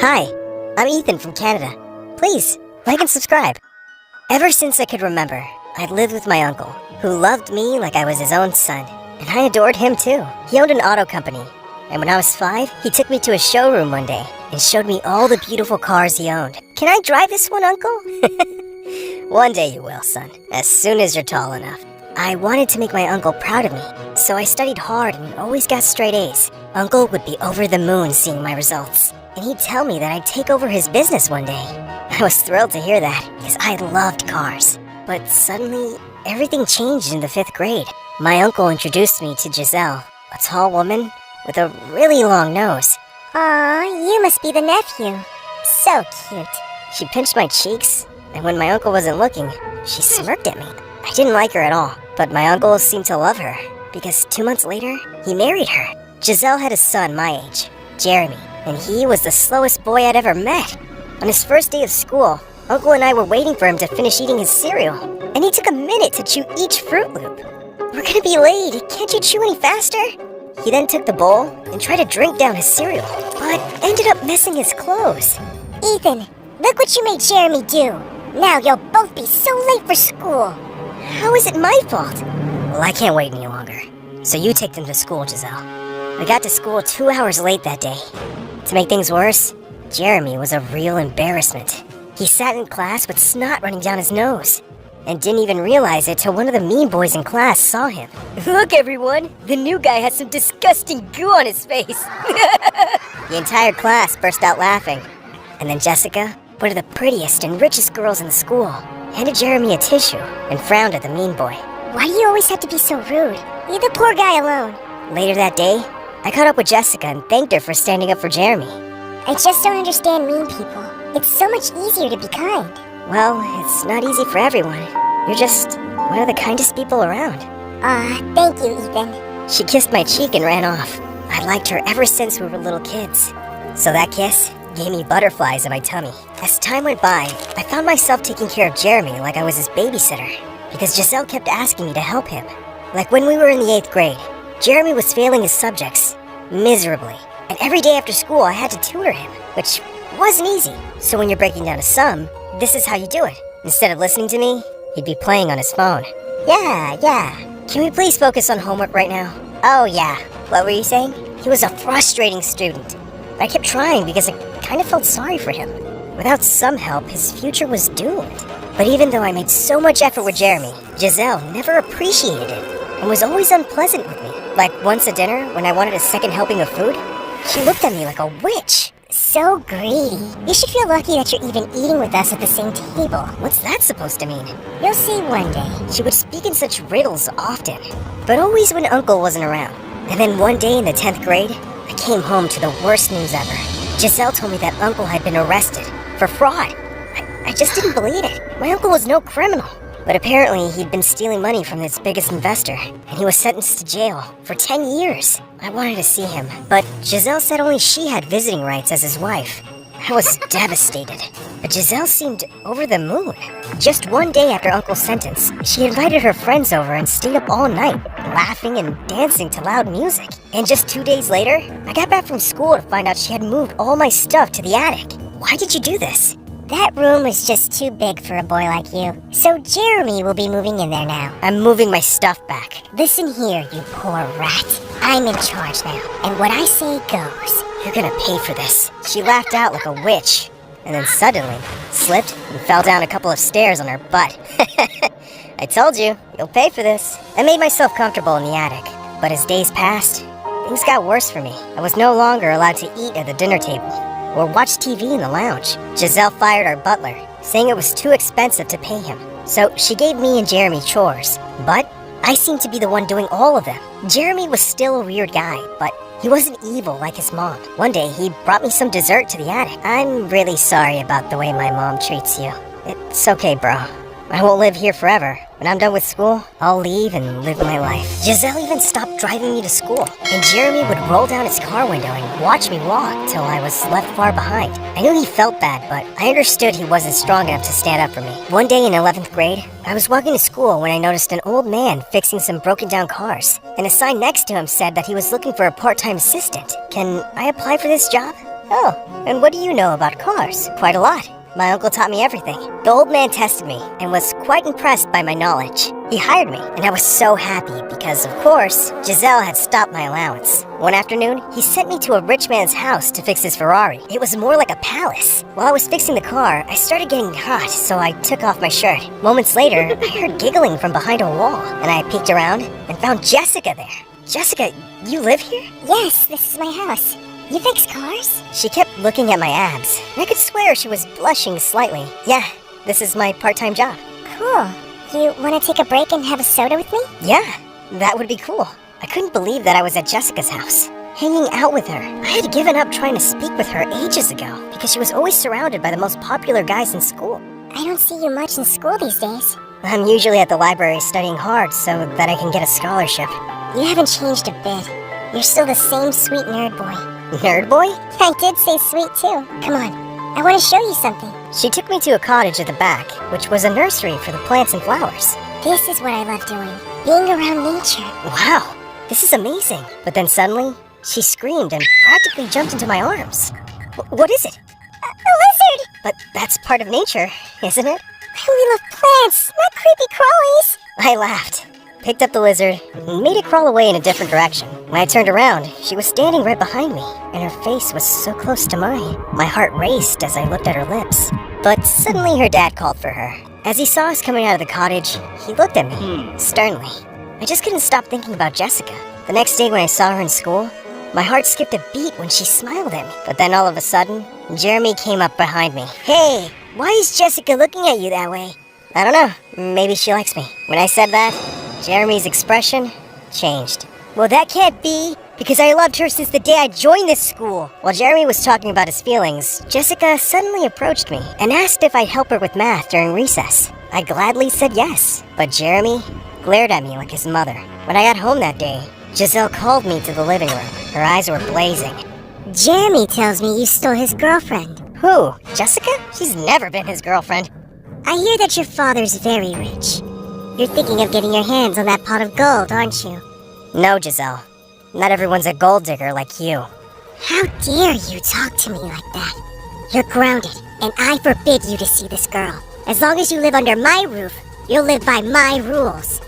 Hi, I'm Ethan from Canada. Please, like and subscribe. Ever since I could remember, I'd lived with my uncle, who loved me like I was his own son. And I adored him too. He owned an auto company. And when I was 5, he took me to a showroom one day and showed me all the beautiful cars he owned. Can I drive this one, Uncle? One day you will, son, as soon as you're tall enough. I wanted to make my uncle proud of me, so I studied hard and always got straight A's. Uncle would be over the moon seeing my results, and he'd tell me that I'd take over his business one day. I was thrilled to hear that, because I loved cars. But suddenly, everything changed in the 5th grade. My uncle introduced me to Giselle, a tall woman with a really long nose. Aw, you must be the nephew. So cute. She pinched my cheeks, and when my uncle wasn't looking, she smirked at me. I didn't like her at all, but my uncle seemed to love her, because 2 months later, he married her. Giselle had a son my age, Jeremy, and he was the slowest boy I'd ever met. On his first day of school, Uncle and I were waiting for him to finish eating his cereal, and he took a minute to chew each Fruit Loop. We're gonna be late, can't you chew any faster? He then took the bowl and tried to drink down his cereal, but ended up messing his clothes. Ethan, look what you made Jeremy do. Now you'll both be so late for school. How is it my fault? Well, I can't wait any longer. So you take them to school, Giselle. We got to school 2 hours late that day. To make things worse, Jeremy was a real embarrassment. He sat in class with snot running down his nose, and didn't even realize it till one of the mean boys in class saw him. Look, everyone! The new guy has some disgusting goo on his face! The entire class burst out laughing. And then Jessica, one of the prettiest and richest girls in the school, handed Jeremy a tissue and frowned at the mean boy. Why do you always have to be so rude? Leave the poor guy alone. Later that day, I caught up with Jessica and thanked her for standing up for Jeremy. I just don't understand mean people. It's so much easier to be kind. Well, it's not easy for everyone. You're just one of the kindest people around. Thank you, Ethan. She kissed my cheek and ran off. I liked her ever since we were little kids. So that kiss gave me butterflies in my tummy. As time went by, I found myself taking care of Jeremy like I was his babysitter, because Giselle kept asking me to help him. Like when we were in the 8th grade, Jeremy was failing his subjects miserably, and every day after school I had to tutor him, which wasn't easy. So when you're breaking down a sum, this is how you do it. Instead of listening to me, he'd be playing on his phone. Yeah. Can we please focus on homework right now? Oh yeah, what were you saying? He was a frustrating student. I kept trying because I kind of felt sorry for him. Without some help, his future was doomed. But even though I made so much effort with Jeremy, Giselle never appreciated it and was always unpleasant with me. Like once at dinner, when I wanted a second helping of food, she looked at me like a witch. So greedy. You should feel lucky that you're even eating with us at the same table. What's that supposed to mean? You'll see one day. She would speak in such riddles often, but always when Uncle wasn't around. And then one day in the 10th grade, I came home to the worst news ever. Giselle told me that Uncle had been arrested for fraud. I just didn't believe it. My uncle was no criminal. But apparently he'd been stealing money from its biggest investor, and he was sentenced to jail for 10 years. I wanted to see him, but Giselle said only she had visiting rights as his wife. I was devastated, but Giselle seemed over the moon. Just one day after Uncle's sentence, she invited her friends over and stayed up all night, laughing and dancing to loud music. And just 2 days later, I got back from school to find out she had moved all my stuff to the attic. Why did you do this? That room was just too big for a boy like you. So Jeremy will be moving in there now. I'm moving my stuff back. Listen here, you poor rat. I'm in charge now, and what I say goes. You're gonna pay for this. She laughed out like a witch, and then suddenly slipped and fell down a couple of stairs on her butt. I told you, you'll pay for this. I made myself comfortable in the attic, but as days passed, things got worse for me. I was no longer allowed to eat at the dinner table or watch TV in the lounge. Giselle fired our butler, saying it was too expensive to pay him. So she gave me and Jeremy chores, but I seemed to be the one doing all of them. Jeremy was still a weird guy, but he wasn't evil like his mom. One day, he brought me some dessert to the attic. I'm really sorry about the way my mom treats you. It's okay, bro. I won't live here forever. When I'm done with school, I'll leave and live my life. Giselle even stopped driving me to school, and Jeremy would roll down his car window and watch me walk till I was left far behind. I knew he felt bad, but I understood he wasn't strong enough to stand up for me. One day in 11th grade, I was walking to school when I noticed an old man fixing some broken down cars, and a sign next to him said that he was looking for a part-time assistant. Can I apply for this job? Oh, and what do you know about cars? Quite a lot. My uncle taught me everything. The old man tested me and was quite impressed by my knowledge. He hired me, and I was so happy because, of course, Giselle had stopped my allowance. One afternoon, he sent me to a rich man's house to fix his Ferrari. It was more like a palace. While I was fixing the car, I started getting hot, so I took off my shirt. Moments later, I heard giggling from behind a wall, and I peeked around and found Jessica there. Jessica, you live here? Yes, this is my house. You fix cars? She kept looking at my abs, and I could swear she was blushing slightly. Yeah, this is my part-time job. Cool. You want to take a break and have a soda with me? Yeah, that would be cool. I couldn't believe that I was at Jessica's house, hanging out with her. I had given up trying to speak with her ages ago because she was always surrounded by the most popular guys in school. I don't see you much in school these days. I'm usually at the library studying hard so that I can get a scholarship. You haven't changed a bit. You're still the same sweet nerd boy. Nerd boy? I did say sweet too. Come on, I want to show you something. She took me to a cottage at the back, which was a nursery for the plants and flowers. This is what I love doing, being around nature. Wow, this is amazing. But then suddenly, she screamed and practically jumped into my arms. What is it? A lizard! But that's part of nature, isn't it? I only love plants, not creepy crawlies. I laughed, picked up the lizard, and made it crawl away in a different direction. When I turned around, she was standing right behind me, and her face was so close to mine. My heart raced as I looked at her lips. But suddenly her dad called for her. As he saw us coming out of the cottage, he looked at me, sternly. I just couldn't stop thinking about Jessica. The next day when I saw her in school, my heart skipped a beat when she smiled at me. But then all of a sudden, Jeremy came up behind me. Hey, why is Jessica looking at you that way? I don't know, maybe she likes me. When I said that, Jeremy's expression changed. Well, that can't be, because I loved her since the day I joined this school. While Jeremy was talking about his feelings, Jessica suddenly approached me and asked if I'd help her with math during recess. I gladly said yes, but Jeremy glared at me like his mother. When I got home that day, Giselle called me to the living room. Her eyes were blazing. Jeremy tells me you stole his girlfriend. Who? Jessica? She's never been his girlfriend. I hear that your father's very rich. You're thinking of getting your hands on that pot of gold, aren't you? No, Giselle. Not everyone's a gold digger like you. How dare you talk to me like that? You're grounded, and I forbid you to see this girl. As long as you live under my roof, you'll live by my rules.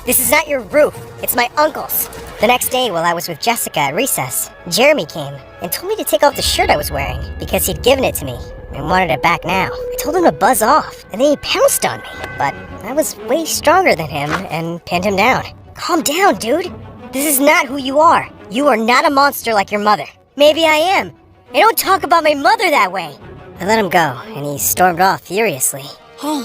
This is not your roof. It's my uncle's. The next day, while I was with Jessica at recess, Jeremy came and told me to take off the shirt I was wearing because he'd given it to me and wanted it back now. I told him to buzz off, and then he pounced on me. But I was way stronger than him and pinned him down. Calm down, dude. This is not who you are. You are not a monster like your mother. Maybe I am. And don't talk about my mother that way. I let him go, and he stormed off furiously. Hey,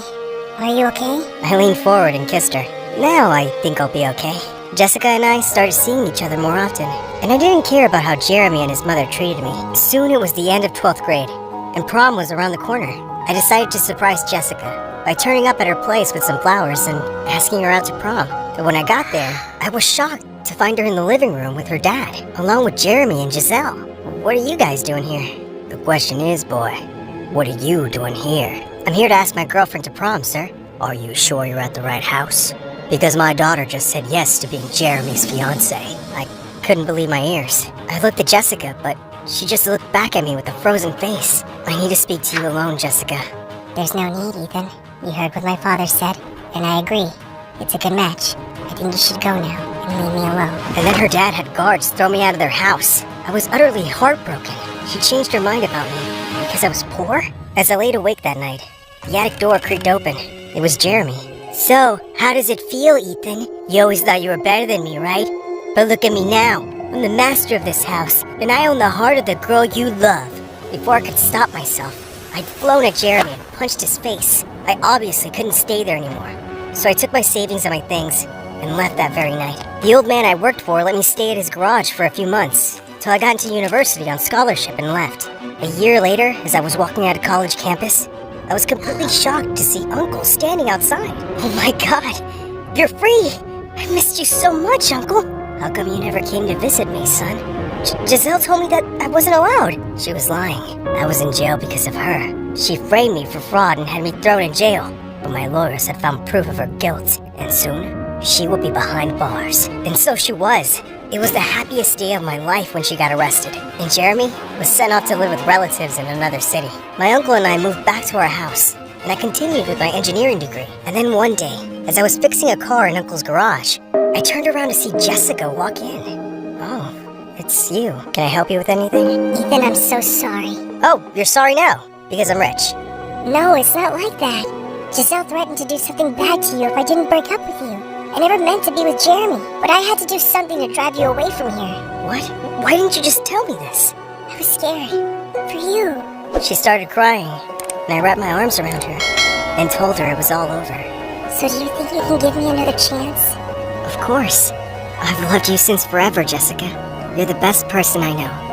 are you okay? I leaned forward and kissed her. Now I think I'll be okay. Jessica and I started seeing each other more often, and I didn't care about how Jeremy and his mother treated me. Soon it was the end of 12th grade, and prom was around the corner. I decided to surprise Jessica by turning up at her place with some flowers and asking her out to prom. But when I got there, I was shocked to find her in the living room with her dad, along with Jeremy and Giselle. What are you guys doing here? The question is, boy, what are you doing here? I'm here to ask my girlfriend to prom, sir. Are you sure you're at the right house? Because my daughter just said yes to being Jeremy's fiancé. I couldn't believe my ears. I looked at Jessica, but she just looked back at me with a frozen face. I need to speak to you alone, Jessica. There's no need, Ethan. You heard what my father said, and I agree. It's a good match. I think you should go now and leave me alone. And then her dad had guards throw me out of their house. I was utterly heartbroken. She changed her mind about me because I was poor. As I laid awake that night, the attic door creaked open. It was Jeremy. So, how does it feel, Ethan? You always thought you were better than me, right? But look at me now. I'm the master of this house, and I own the heart of the girl you love. Before I could stop myself, I'd flown at Jeremy and punched his face. I obviously couldn't stay there anymore. So I took my savings and my things and left that very night. The old man I worked for let me stay at his garage for a few months, till I got into university on scholarship and left. A year later, as I was walking out of college campus, I was completely shocked to see Uncle standing outside. Oh my God, you're free! I missed you so much, Uncle. How come you never came to visit me, son? Giselle told me that I wasn't allowed. She was lying. I was in jail because of her. She framed me for fraud and had me thrown in jail. But my lawyers had found proof of her guilt, and soon she will be behind bars. And so she was. It was the happiest day of my life when she got arrested, and Jeremy was sent off to live with relatives in another city. My uncle and I moved back to our house, and I continued with my engineering degree. And then one day, as I was fixing a car in Uncle's garage, I turned around to see Jessica walk in. Oh, it's you. Can I help you with anything? Ethan, I'm so sorry. Oh, you're sorry now, because I'm rich. No, it's not like that. Giselle threatened to do something bad to you if I didn't break up with you. I never meant to be with Jeremy, but I had to do something to drive you away from here. What? Why didn't you just tell me this? I was scared. For you. She started crying, and I wrapped my arms around her and told her it was all over. So do you think you can give me another chance? Of course. I've loved you since forever, Jessica. You're the best person I know.